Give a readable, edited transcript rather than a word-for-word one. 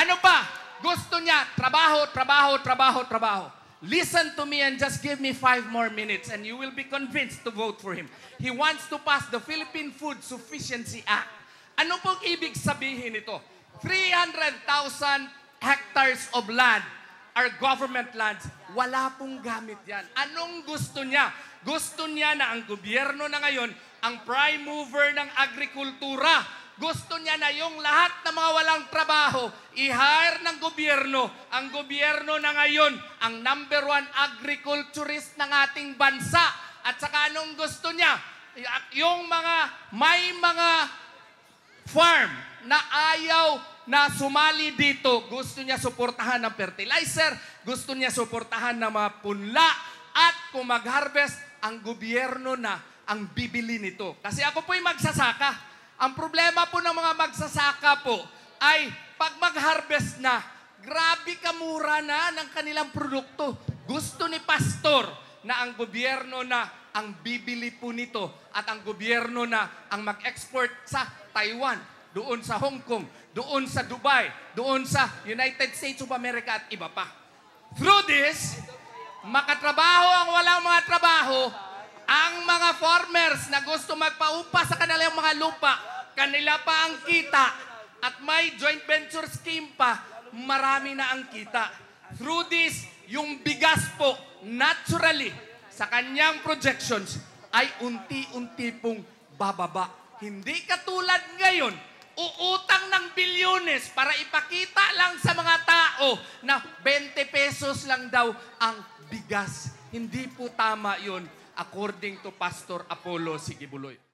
Ano pa? Gusto niya, trabaho, trabaho, trabaho, trabaho. Listen to me and just give me 5 more minutes and you will be convinced to vote for him. He wants to pass the Philippine Food Sufficiency Act. Ano pong ibig sabihin nito? 300,000 hectares of land are government lands. Wala pong gamit yan. Anong gusto niya? Gusto niya na ang gobyerno na ngayon, ang prime mover ng agrikultura, gusto niya na yung lahat ng mga walang trabaho, i-hire ng gobyerno. Ang gobyerno na ngayon, ang number 1 agriculturist ng ating bansa. At saka anong gusto niya? Yung may mga farm na ayaw na sumali dito, gusto niya suportahan ng fertilizer, gusto niya suportahan ng mga punla, at kung mag-harvest, ang gobyerno na ang bibili nito. Kasi ako po'y magsasaka. Ang problema po ng mga magsasaka po ay pag mag-harvest na, grabe kamura na ng kanilang produkto. Gusto ni Pastor na ang gobyerno na ang bibili po nito at ang gobyerno na ang mag-export sa Taiwan, doon sa Hong Kong, doon sa Dubai, doon sa United States of America at iba pa. Through this, makatrabaho ang walang mga trabaho, ang mga farmers na gusto magpaupa sa kanilang mga lupa, kanila pa ang kita, at may joint venture scheme pa, marami na ang kita. Through this, yung bigas po, naturally, sa kanyang projections, ay unti-unti pong bababa. Hindi katulad ngayon, uutang ng bilyones para ipakita lang sa mga tao na 20 pesos lang daw ang bigas. Hindi po tama yun according to Pastor Apollo Sigibuloy.